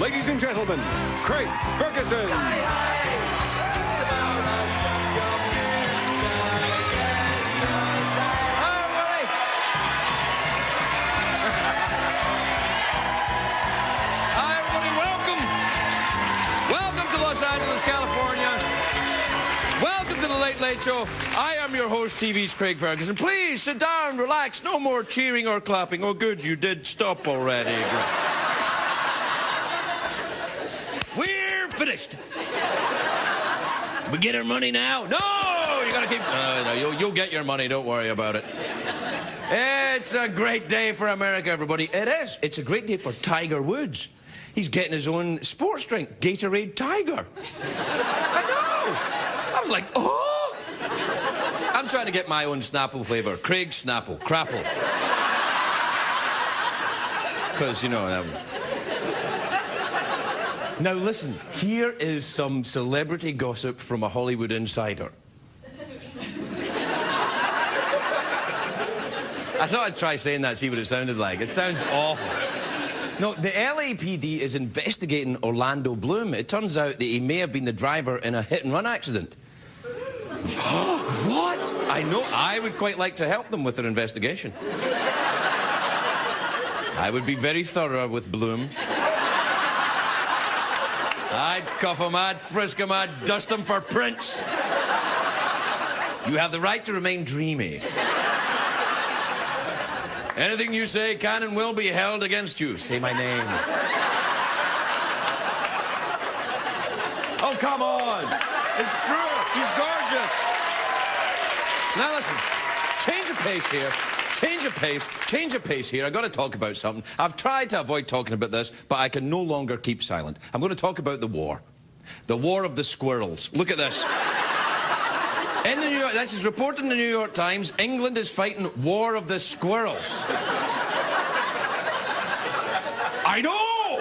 Ladies and gentlemen, Craig Ferguson. Los Angeles, California. Welcome to the Late Late Show. I am your host, TV's Craig Ferguson. Please sit down, relax. No more cheering or clapping. Oh, good, you did stop already. We're finished. We get our money now? No, you gotta keep. No, you'll get your money. Don't worry about it. It's a great day for America, everybody. It is. It's a great day for Tiger Woods. He's getting his own sports drink, Gatorade Tiger. I know. I was like, oh. I'm trying to get my own Snapple flavour. Craig Snapple. Crapple. Because, you know... Now, listen. Here is some celebrity gossip from a Hollywood insider. I thought I'd try saying that, see what it sounded like. It sounds awful. No, the LAPD is investigating Orlando Bloom. It turns out that he may have been the driver in a hit-and-run accident. What? I know. I would quite like to help them with their investigation. I would be very thorough with Bloom. I'd cuff him, I'd frisk him, I'd dust him for prints. You have the right to remain dreamy. Anything you say can and will be held against you. Say my name. Oh, come on. It's true. He's gorgeous. Now, listen. Change of pace here. Change of pace here. I've got to talk about something. I've tried to avoid talking about this, but I can no longer keep silent. I'm going to talk about the war. The war of the squirrels. Look at this. In the New York, this is reported in the New York Times, England is fighting War of the Squirrels. I know!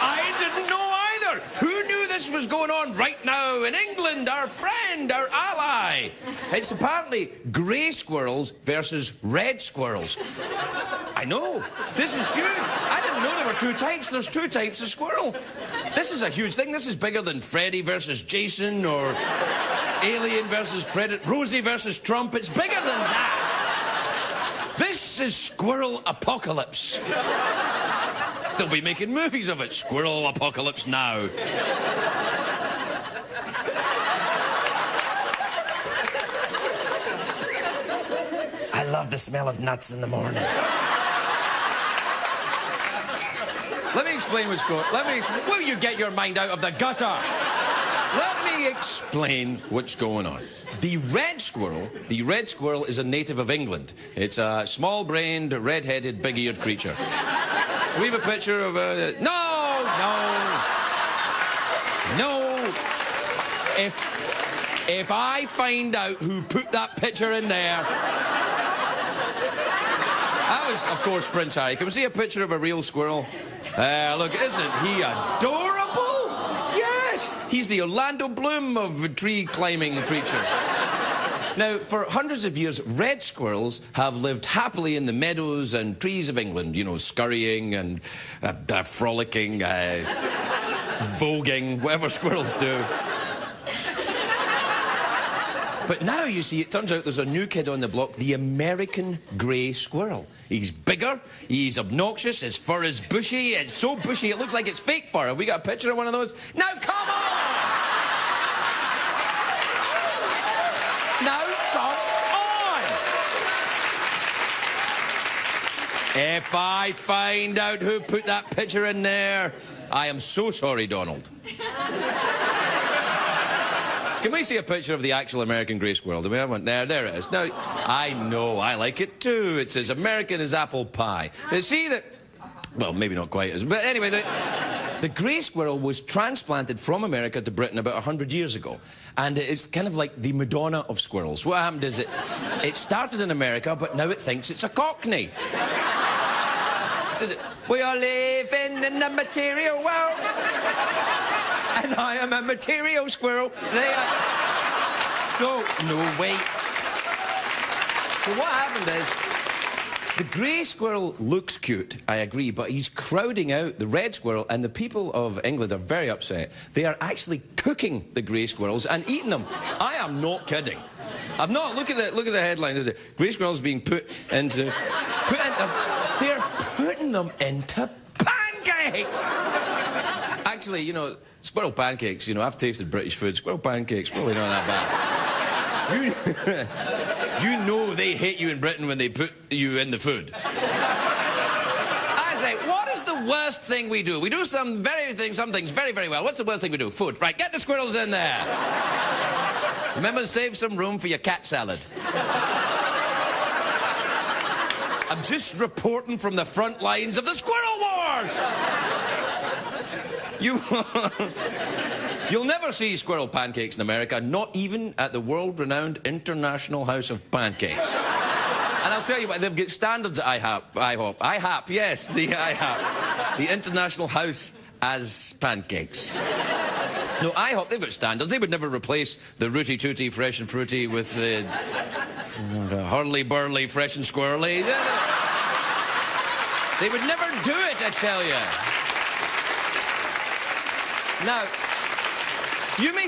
I didn't know either. Who knew this was going on right now in England, our friend, our ally? It's apparently grey squirrels versus red squirrels. I know. This is huge. I didn't know there were two types. There's two types of squirrel. This is a huge thing. This is bigger than Freddy versus Jason or... Alien versus Predator, Rosie versus Trump. It's bigger than that. This is Squirrel Apocalypse. They'll be making movies of it. Squirrel Apocalypse now. I love the smell of nuts in the morning. Let me explain what's going on. Will you get your mind out of the gutter? Let me explain what's going on. The red squirrel is a native of England. It's a small-brained, red-headed, big-eared creature. We have a picture of a... No! If I find out who put that picture in there... That was, of course, Prince Harry. Can we see a picture of a real squirrel? Look, isn't he adorable? He's the Orlando Bloom of tree-climbing creatures. Now, for hundreds of years, red squirrels have lived happily in the meadows and trees of England, you know, scurrying and frolicking, voguing, whatever squirrels do. But now, you see, it turns out there's a new kid on the block, the American grey squirrel. He's bigger, he's obnoxious, his fur is bushy, it's so bushy it looks like it's fake fur. Have we got a picture of one of those? Now, come on! Now, come on! If I find out who put that picture in there, I am so sorry, Donald. Can we see a picture of the actual American grey squirrel? Do we have one? There it is. Now, I know, I like it too. It's as American as apple pie. See that... Well, maybe not quite as... But anyway, the grey squirrel was transplanted from America to Britain about 100 years ago. And it's kind of like the Madonna of squirrels. What happened is it started in America, but now it thinks it's a cockney. So we are living in the material world. And I am a material squirrel. So, no, wait. So what happened is, The grey squirrel looks cute, I agree, but he's crowding out the red squirrel, and the people of England are very upset. They are actually cooking the grey squirrels and eating them. I am not kidding. I'm not. Look at the headline. Grey squirrels being put into. They're putting them into pancakes. Actually, you know, squirrel pancakes. You know, I've tasted British food. Squirrel pancakes probably not that bad. You know they hate you in Britain when they put you in the food. I say, what is the worst thing we do? We do some things very, very well. What's the worst thing we do? Food. Right, get the squirrels in there. Remember, save some room for your cat salad. I'm just reporting from the front lines of the Squirrel Wars. You'll never see squirrel pancakes in America, not even at the world-renowned International House of Pancakes. And I'll tell you what, they've got standards at IHOP, yes, the IHOP. The International House as Pancakes. No, IHOP, they've got standards. They would never replace the Rooty Tooty Fresh and Fruity with the Hurly Burly Fresh and Squirrely. They would never do it, I tell you. Now, you may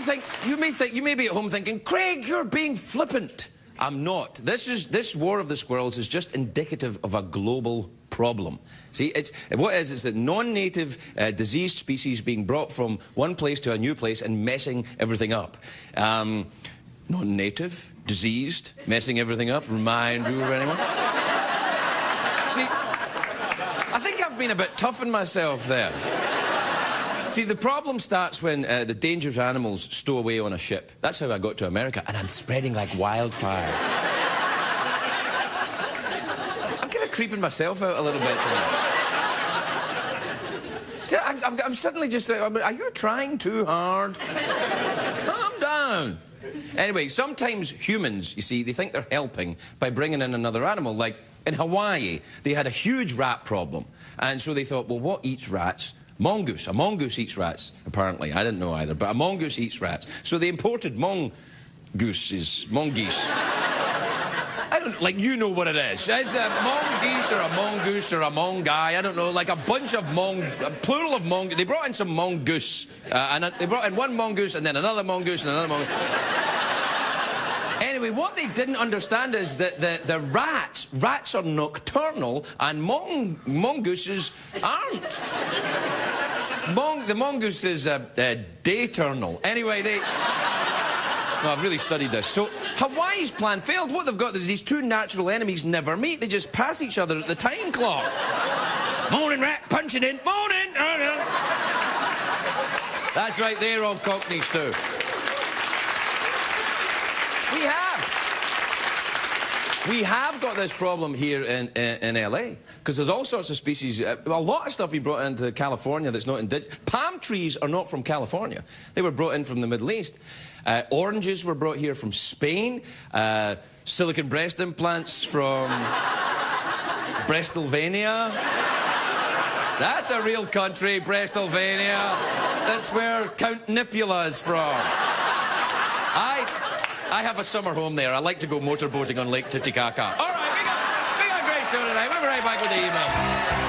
be at home thinking, Craig, you're being flippant. I'm not. This war of the squirrels is just indicative of a global problem. See, what it is that non-native diseased species being brought from one place to a new place and messing everything up. Non-native, diseased, messing everything up. Remind you of anyone? See, I think I've been a bit tough on myself there. See, the problem starts when the dangerous animals stow away on a ship. That's how I got to America, and I'm spreading like wildfire. I'm kind of creeping myself out a little bit tonight. I'm suddenly just like, are you trying too hard? Calm down. Anyway, sometimes humans, you see, they think they're helping by bringing in another animal. Like in Hawaii, they had a huge rat problem, and so they thought, well, what eats rats? Mongoose. A mongoose eats rats, apparently. I didn't know either, but a mongoose eats rats. So they imported mongooses. I don't... Like, you know what it is. It's a mongoose or a mongoose or a mongai. I don't know, like a bunch of a plural of mongoose. They brought in some mongoose. And they brought in one mongoose and then another mongoose and another mongoose. Anyway, what they didn't understand is that the rats are nocturnal and mongooses aren't. The mongoose is dayturnal. Anyway, no, I've really studied this. So, Hawaii's plan failed. What they've got is these two natural enemies never meet. They just pass each other at the time clock. Morning, rat, punching in. Morning! That's right, they're all cockneys too. We have got this problem here in LA, because there's all sorts of species, a lot of stuff being brought into California that's not indigenous. Palm trees are not from California. They were brought in from the Middle East. Oranges were brought here from Spain. Silicon breast implants from Brestylvania. That's a real country, Brestylvania. That's where Count Nipula is from. I have a summer home there. I like to go motorboating on Lake Titicaca. All right, we got a great show tonight. We'll be right back with the email.